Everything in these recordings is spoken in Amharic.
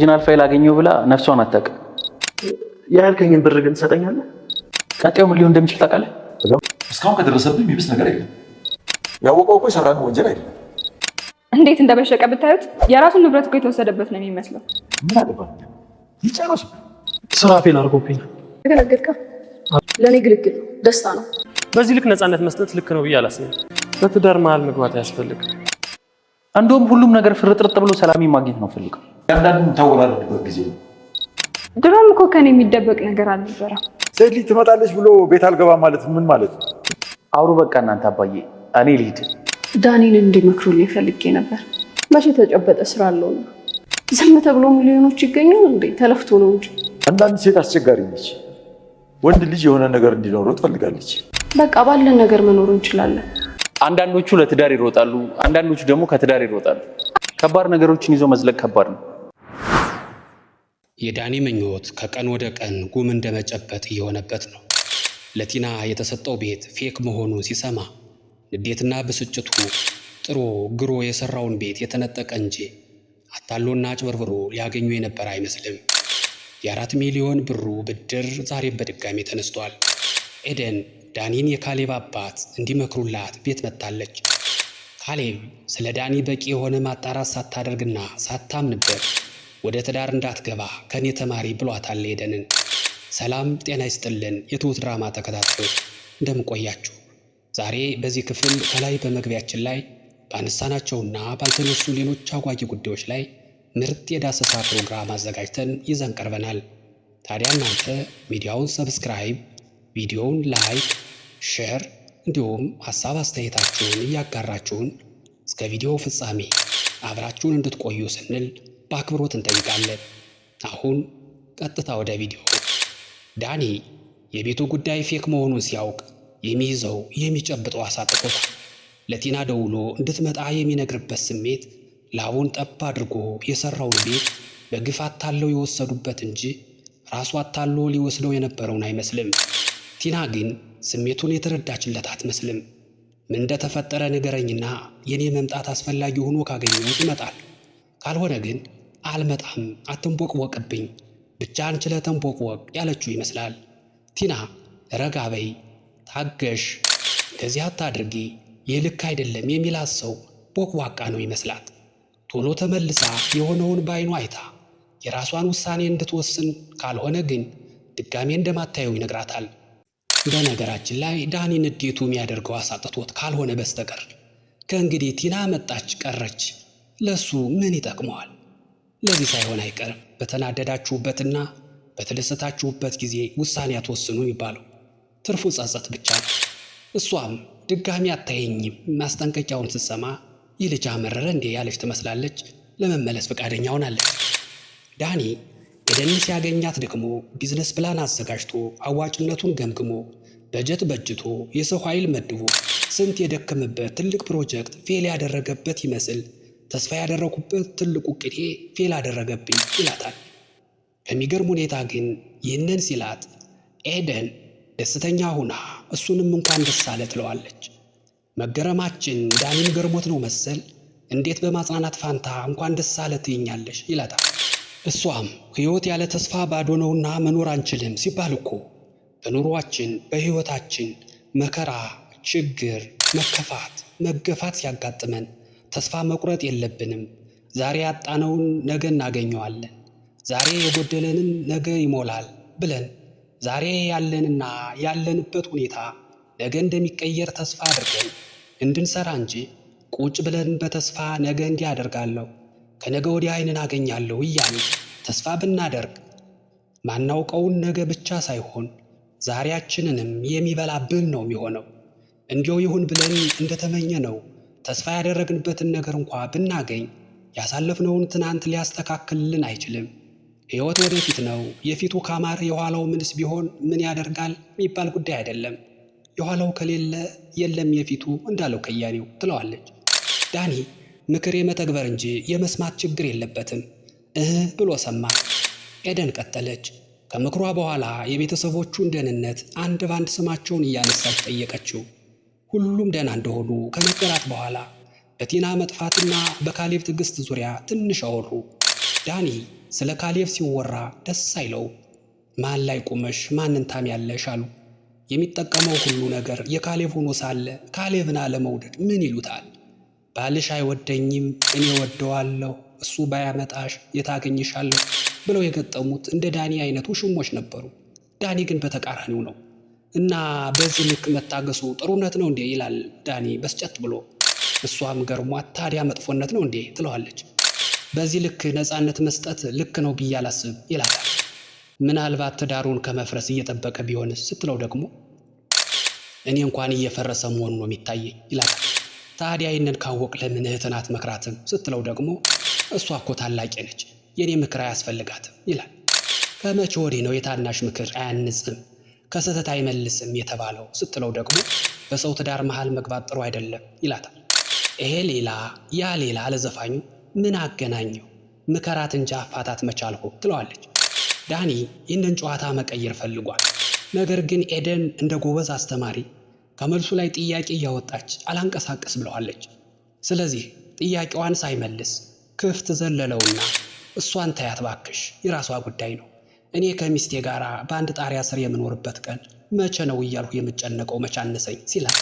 ኦሪጂናል ፋይል አገኘው ብላ ነፍሷን አታውቅም። ያልከኝን ብር ግን ትሰጠኛለህ? ቀጣዩ ምን ሊሆን እንደሚችል ታውቃለህ? እስካሁን ከደረሰብኝ የሚብስ ነገር የለም። ያወቀው እኮ የሰራነው ወንጀል አይደለም። እንዴት እንደበሸቀ ብታዩት የራሱን ንብረት እኮ የተወሰደበት ነው የሚመስለው። ምን አገባኝ? ይጨርሱ። ስራ ፌል አድርጎብኝ ነው። ተገለገልካ? ለኔ ግልግል ደስታ ነው። በዚህ ልክ ነፃነት መስጠት ልክ ነው ብዬ አላስብም። በትዳር መሀል መግባት አያስፈልግም። እንደውም ሁሉም ነገር ፍርጥርጥ ብሎ ሰላም ማግኘት ነው ፈልገው። ያንዳንዱ ታወራለበት ጊዜ ነው። ድሮም እኮ ከኔ የሚደበቅ ነገር አልነበረም። ሴት ልጅ ትመጣለች ብሎ ቤት አልገባ ማለት ምን ማለት ነው? አውሩ በቃ እናንተ አባዬ፣ እኔ ልሂድ። ዳኒን እንዲመክሩልኝ ፈልጌ ነበር። መቼ ተጨበጠ ስራ አለው ነው? ዝም ተብሎ ሚሊዮኖች ይገኛል እንዴ? ተለፍቶ ነው እንጂ። አንዳንድ ሴት አስቸጋሪ ነች። ወንድ ልጅ የሆነ ነገር እንዲኖረው ትፈልጋለች። በቃ ባለን ነገር መኖር እንችላለን። አንዳንዶቹ ለትዳር ይሮጣሉ፣ አንዳንዶቹ ደግሞ ከትዳር ይሮጣሉ። ከባድ ነገሮችን ይዞ መዝለቅ ከባድ ነው። የዳኒ ምኞት ከቀን ወደ ቀን ጉም እንደመጨበጥ እየሆነበት ነው። ለቲና የተሰጠው ቤት ፌክ መሆኑን ሲሰማ ንዴትና ብስጭቱ ጥሮ ግሮ የሰራውን ቤት የተነጠቀ እንጂ አታሎና አጭበርብሮ ሊያገኙ የነበረ አይመስልም። የ4 ሚሊዮን ብሩ ብድር ዛሬም በድጋሚ ተነስቷል። ኤደን ዳኒን የካሌብ አባት እንዲመክሩላት ቤት መጣለች። ካሌብ ስለ ዳኒ በቂ የሆነ ማጣራት ሳታደርግና ሳታምንበት ወደ ትዳር እንዳትገባ ከኔ ተማሪ ብሏታል ኤደንን። ሰላም ጤና ይስጥልን የትሁት ድራማ ተከታታዮች እንደምን ቆያችሁ? ዛሬ በዚህ ክፍል ከላይ በመግቢያችን ላይ ባነሳናቸውና ባልተነሱ ሌሎች አጓጊ ጉዳዮች ላይ ምርጥ የዳሰሳ ፕሮግራም አዘጋጅተን ይዘን ቀርበናል። ታዲያ እናንተ ሚዲያውን ሰብስክራይብ፣ ቪዲዮውን ላይክ፣ ሼር እንዲሁም ሀሳብ አስተያየታችሁን እያጋራችሁን እስከ ቪዲዮ ፍጻሜ አብራችሁን እንድትቆዩ ስንል በአክብሮት እንጠይቃለን። አሁን ቀጥታ ወደ ቪዲዮ። ዳኒ የቤቱ ጉዳይ ፌክ መሆኑን ሲያውቅ የሚይዘው የሚጨብጠው አሳጥቶታል። ለቲና ደውሎ እንድትመጣ የሚነግርበት ስሜት ላቡን ጠብ አድርጎ የሰራውን ቤት በግፍ አታለው የወሰዱበት እንጂ ራሱ አታሎ ሊወስደው የነበረውን አይመስልም። ቲና ግን ስሜቱን የተረዳችለት አትመስልም። ምን እንደተፈጠረ ንገረኝና የኔ መምጣት አስፈላጊ ሆኖ ካገኘሁት ይመጣል፣ ካልሆነ ግን አልመጣም፣ አትንቦቅቦቅብኝ፣ ብቻ አንችለ ተንቦቅቦቅ ያለችው ይመስላል። ቲና ረጋ በይ፣ ታገሽ፣ ከዚህ አታድርጊ፣ የልክ አይደለም የሚላት ሰው ቦቅቧቃ ነው ይመስላት። ቶሎ ተመልሳ የሆነውን ባይኗ አይታ የራሷን ውሳኔ እንድትወስን ካልሆነ ግን ድጋሜ እንደማታየው ይነግራታል። በነገራችን ላይ ዳኒ ንዴቱ የሚያደርገው አሳጥቶት ካልሆነ በስተቀር ከእንግዲህ ቲና መጣች ቀረች ለሱ ምን ይጠቅመዋል? ለዚህ ሳይሆን አይቀርም በተናደዳችሁበትና በተደሰታችሁበት ጊዜ ውሳኔ አትወስኑ የሚባለው። ትርፉ ጸጸት ብቻ ነው። እሷም ድጋሚ አታየኝም ማስጠንቀቂያውን ስትሰማ ይህ ልጅ አመረረ እንዴ ያለች ትመስላለች። ለመመለስ ፈቃደኛ ሆናለች። ዳኒ ኤደን ሲያገኛት ደግሞ ቢዝነስ ፕላን አዘጋጅቶ አዋጭነቱን ገምግሞ በጀት በጅቶ የሰው ኃይል መድቦ ስንት የደከመበት ትልቅ ፕሮጀክት ፌል ያደረገበት ይመስል ተስፋ ያደረኩበት ትልቁ ቅዴ ፌል አደረገብኝ ይላታል። በሚገርም ሁኔታ ግን ይህንን ሲላት ኤደን ደስተኛ ሁና እሱንም እንኳን ደስ አለ ትለዋለች። መገረማችን ዳኒን ገርሞት ነው መሰል እንዴት በማጽናናት ፋንታ እንኳን ደስ አለ ትይኛለሽ ይላታል። እሷም ሕይወት ያለ ተስፋ ባዶ ነውና መኖር አንችልም ሲባል እኮ በኑሯችን በሕይወታችን መከራ፣ ችግር፣ መከፋት፣ መገፋት ሲያጋጥመን ተስፋ መቁረጥ የለብንም። ዛሬ ያጣነውን ነገ እናገኘዋለን፣ ዛሬ የጎደለንን ነገ ይሞላል ብለን ዛሬ ያለንና ያለንበት ሁኔታ ነገ እንደሚቀየር ተስፋ አድርገን እንድንሰራ እንጂ ቁጭ ብለን በተስፋ ነገ እንዲህ አደርጋለሁ ከነገ ወዲያ አይንን አገኛለሁ እያልን ተስፋ ብናደርግ ማናውቀውን ነገ ብቻ ሳይሆን ዛሬያችንንም የሚበላብን ነው የሚሆነው። እንዲሁ ይሁን ብለን እንደተመኘ ነው ተስፋ ያደረግንበትን ነገር እንኳ ብናገኝ ያሳለፍነውን ትናንት ሊያስተካክልልን አይችልም። ሕይወት ወደፊት ነው። የፊቱ ካማረ የኋላው ምንስ ቢሆን ምን ያደርጋል የሚባል ጉዳይ አይደለም። የኋላው ከሌለ የለም የፊቱ እንዳለው ከያኔው ትለዋለች። ዳኒ ምክር የመተግበር እንጂ የመስማት ችግር የለበትም። ብሎ ሰማ። ኤደን ቀጠለች። ከምክሯ በኋላ የቤተሰቦቹን ደህንነት አንድ ባንድ ስማቸውን እያነሳች ጠየቀችው። ሁሉም ደህና እንደሆኑ ከነገራት በኋላ በቲና መጥፋትና በካሌብ ትዕግስት ዙሪያ ትንሽ አወሩ። ዳኒ ስለ ካሌብ ሲወራ ደስ አይለው። ማን ላይ ቁመሽ ማንን ታሚያለሽ አሉ። የሚጠቀመው ሁሉ ነገር የካሌብ ሆኖ ሳለ ካሌብን አለመውደድ ምን ይሉታል? ባልሽ አይወደኝም እኔ ወደዋለሁ፣ እሱ ባያመጣሽ የታገኝሻለሁ ብለው የገጠሙት እንደ ዳኒ አይነቱ ሽሞች ነበሩ። ዳኒ ግን በተቃራኒው ነው እና በዚህ ልክ መታገሱ ጥሩነት ነው እንዴ ይላል ዳኒ በስጨት ብሎ። እሷም ገርሟት ታዲያ መጥፎነት ነው እንዴ ትለዋለች። በዚህ ልክ ነፃነት መስጠት ልክ ነው ብዬ አላስብም ይላታል። ምናልባት ትዳሩን ከመፍረስ እየጠበቀ ቢሆንስ ስትለው ደግሞ እኔ እንኳን እየፈረሰ መሆኑ ነው የሚታየኝ ይላታል። ታዲያ ይህንን ካወቅ ለምን እህትን አትመክራትም ስትለው ደግሞ እሷ እኮ ታላቄ ነች የኔ ምክር አያስፈልጋትም ይላል። ከመቼ ወዲህ ነው የታናሽ ምክር አያንጽም ከስህተት አይመልስም የተባለው ስትለው ደግሞ በሰው ትዳር መሃል መግባት ጥሩ አይደለም ይላታል። ይሄ ሌላ ያ ሌላ ለዘፋኙ ምን አገናኘው? ምከራት እንጂ አፋታት መቻልሁ ትለዋለች። ዳኒ ይህንን ጨዋታ መቀየር ፈልጓል። ነገር ግን ኤደን እንደ ጎበዝ አስተማሪ ከመልሱ ላይ ጥያቄ እያወጣች አላንቀሳቀስ ብለዋለች። ስለዚህ ጥያቄዋን ሳይመልስ ክፍት ዘለለውና እሷን ታያት ባክሽ የራሷ ጉዳይ ነው፣ እኔ ከሚስቴ ጋር በአንድ ጣሪያ ስር የምኖርበት ቀን መቼ ነው እያልሁ የምጨነቀው መቻነሰኝ ሲላት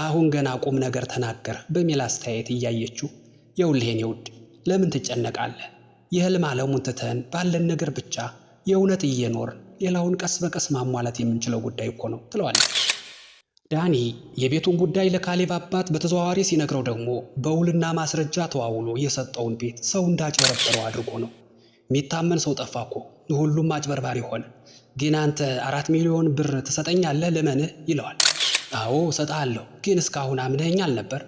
አሁን ገና ቁም ነገር ተናገር በሚል አስተያየት እያየችው የውልህ የኔ ውድ ለምን ትጨነቃለህ? የህልም ዓለሙን ትተን ባለን ነገር ብቻ የእውነት እየኖርን ሌላውን ቀስ በቀስ ማሟላት የምንችለው ጉዳይ እኮ ነው ትለዋለች። ዳኒ የቤቱን ጉዳይ ለካሌብ አባት በተዘዋዋሪ ሲነግረው ደግሞ በውልና ማስረጃ ተዋውሎ የሰጠውን ቤት ሰው እንዳጭበረበረው አድርጎ ነው። የሚታመን ሰው ጠፋ እኮ ሁሉም አጭበርባሪ ሆነ። ግን አንተ 4 ሚሊዮን ብር ትሰጠኛለህ ለመንህ ይለዋል። አዎ እሰጥሃለሁ፣ ግን እስካሁን አምነኸኛል ነበር።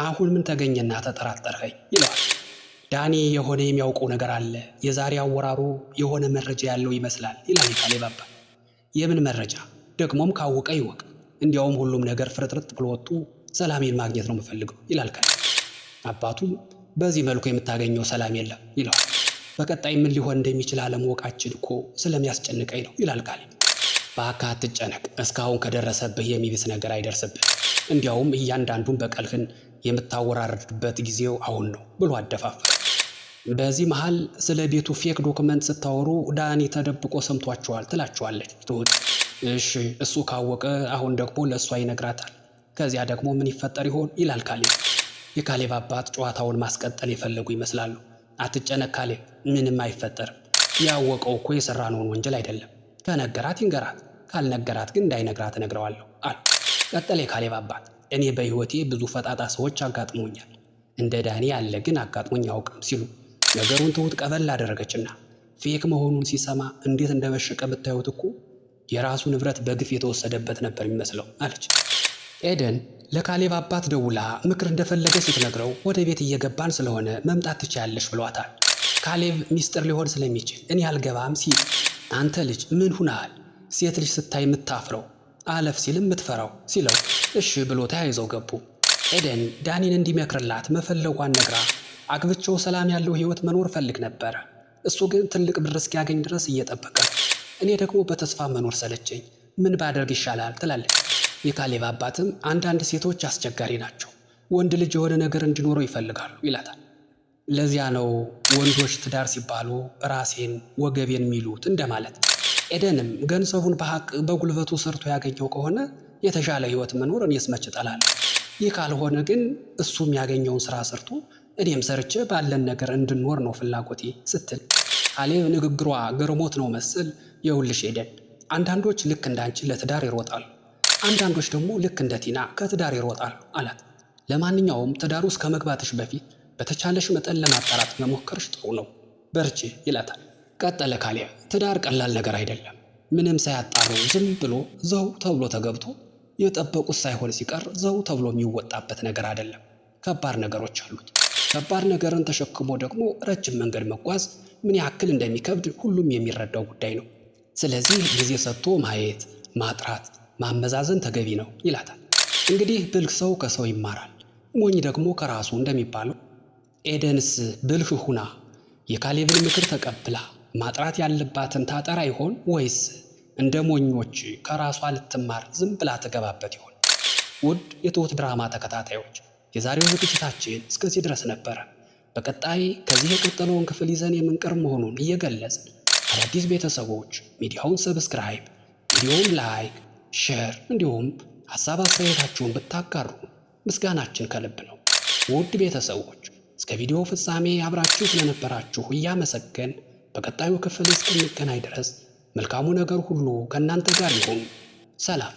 አሁን ምን ተገኘና ተጠራጠርኸኝ ይለዋል። ዳኒ የሆነ የሚያውቀው ነገር አለ፣ የዛሬ አወራሩ የሆነ መረጃ ያለው ይመስላል ይላል የካሌብ አባት። የምን መረጃ? ደግሞም ካወቀ ይወቅ፣ እንዲያውም ሁሉም ነገር ፍርጥርጥ ብሎ ወጡ ሰላሜን ማግኘት ነው የምፈልገው ይላል ካሌብ። አባቱም በዚህ መልኩ የምታገኘው ሰላም የለም ይለዋል። በቀጣይ ምን ሊሆን እንደሚችል አለማወቃችን እኮ ስለሚያስጨንቀኝ ነው ይላል ካሌብ። በአካ አትጨነቅ፣ እስካሁን ከደረሰብህ የሚብስ ነገር አይደርስብህ። እንዲያውም እያንዳንዱን በቀልህን የምታወራርድበት ጊዜው አሁን ነው ብሎ አደፋፈረ። በዚህ መሃል ስለ ቤቱ ፌክ ዶክመንት ስታወሩ ዳኒ ተደብቆ ሰምቷቸዋል ትላቸዋለች ትሁት። እሺ እሱ ካወቀ አሁን ደግሞ ለእሷ ይነግራታል። ከዚያ ደግሞ ምን ይፈጠር ይሆን ይላል ካሌብ። የካሌብ አባት ጨዋታውን ማስቀጠል የፈለጉ ይመስላሉ። አትጨነቅ ካሌብ፣ ምንም አይፈጠርም። ያወቀው እኮ የሰራነውን ወንጀል አይደለም። ከነገራት ይንገራት፣ ካልነገራት ግን እንዳይነግራት እነግረዋለሁ አሉ። ቀጠለ የካሌብ አባት። እኔ በሕይወቴ ብዙ ፈጣጣ ሰዎች አጋጥሞኛል፣ እንደ ዳኒ ያለ ግን አጋጥሞኝ አያውቅም ሲሉ ነገሩን ትሁት ቀበል አደረገችና ፌክ መሆኑን ሲሰማ እንዴት እንደበሸቀ ብታዩት እኮ የራሱ ንብረት በግፍ የተወሰደበት ነበር የሚመስለው አለች። ኤደን ለካሌብ አባት ደውላ ምክር እንደፈለገ ስትነግረው ወደ ቤት እየገባን ስለሆነ መምጣት ትችያለሽ ብሏታል። ካሌብ ሚስጥር ሊሆን ስለሚችል እኔ አልገባም ሲል አንተ ልጅ ምን ሁናል? ሴት ልጅ ስታይ የምታፍረው አለፍ ሲልም የምትፈራው ሲለው እሺ ብሎ ተያይዘው ገቡ። ኤደን ዳኒን እንዲመክርላት መፈለጓን ነግራ አግብቼው ሰላም ያለው ህይወት መኖር ፈልግ ነበረ፣ እሱ ግን ትልቅ ብር እስኪያገኝ ድረስ እየጠበቀ፣ እኔ ደግሞ በተስፋ መኖር ሰለቸኝ፣ ምን ባደርግ ይሻላል ትላለች። የካሌብ አባትም አንዳንድ ሴቶች አስቸጋሪ ናቸው፣ ወንድ ልጅ የሆነ ነገር እንዲኖረው ይፈልጋሉ ይላታል። ለዚያ ነው ወንዶች ትዳር ሲባሉ ራሴን ወገቤን የሚሉት እንደማለት። ኤደንም ገንዘቡን በሐቅ በጉልበቱ ሰርቶ ያገኘው ከሆነ የተሻለ ህይወት መኖር እኔስ መች እጠላለሁ፣ ይህ ካልሆነ ግን እሱ የሚያገኘውን ስራ ሰርቶ እኔም ሰርቼ ባለን ነገር እንድንኖር ነው ፍላጎቴ ስትል ካሌብ ንግግሯ ገርሞት ነው መስል የውልሽ ኤደን፣ አንዳንዶች ልክ እንዳንቺ ለትዳር ይሮጣሉ፣ አንዳንዶች ደግሞ ልክ እንደ ቲና ከትዳር ይሮጣሉ አላት። ለማንኛውም ትዳር ውስጥ ከመግባትሽ በፊት በተቻለሽ መጠን ለማጣራት መሞከርሽ ጥሩ ነው፣ በርቺ ይላታል። ቀጠለ ካሌብ። ትዳር ቀላል ነገር አይደለም። ምንም ሳያጣሩ ዝም ብሎ ዘው ተብሎ ተገብቶ የጠበቁት ሳይሆን ሲቀር ዘው ተብሎ የሚወጣበት ነገር አይደለም። ከባድ ነገሮች አሉት። ከባድ ነገርን ተሸክሞ ደግሞ ረጅም መንገድ መጓዝ ምን ያክል እንደሚከብድ ሁሉም የሚረዳው ጉዳይ ነው። ስለዚህ ጊዜ ሰጥቶ ማየት፣ ማጥራት፣ ማመዛዘን ተገቢ ነው ይላታል። እንግዲህ ብልህ ሰው ከሰው ይማራል፣ ሞኝ ደግሞ ከራሱ እንደሚባለው ኤደንስ ብልህ ሁና የካሌብን ምክር ተቀብላ ማጥራት ያለባትን ታጠራ ይሆን ወይስ እንደ ሞኞች ከራሷ ልትማር ዝም ብላ ተገባበት ይሆን? ውድ የትሁት ድራማ ተከታታዮች የዛሬው ዝግጅታችን እስከዚህ ድረስ ነበረ። በቀጣይ ከዚህ የቀጠለውን ክፍል ይዘን የምንቀርብ መሆኑን እየገለጽን አዳዲስ ቤተሰቦች ሚዲያውን ሰብስክራይብ፣ ቪዲዮውን ላይክ፣ ሼር እንዲሁም ሀሳብ አስተያየታችሁን ብታጋሩ ምስጋናችን ከልብ ነው። ውድ ቤተሰቦች እስከ ቪዲዮ ፍጻሜ አብራችሁ ስለነበራችሁ እያመሰገን በቀጣዩ ክፍል እስክንገናኝ ድረስ መልካሙ ነገር ሁሉ ከእናንተ ጋር ይሁን። ሰላም።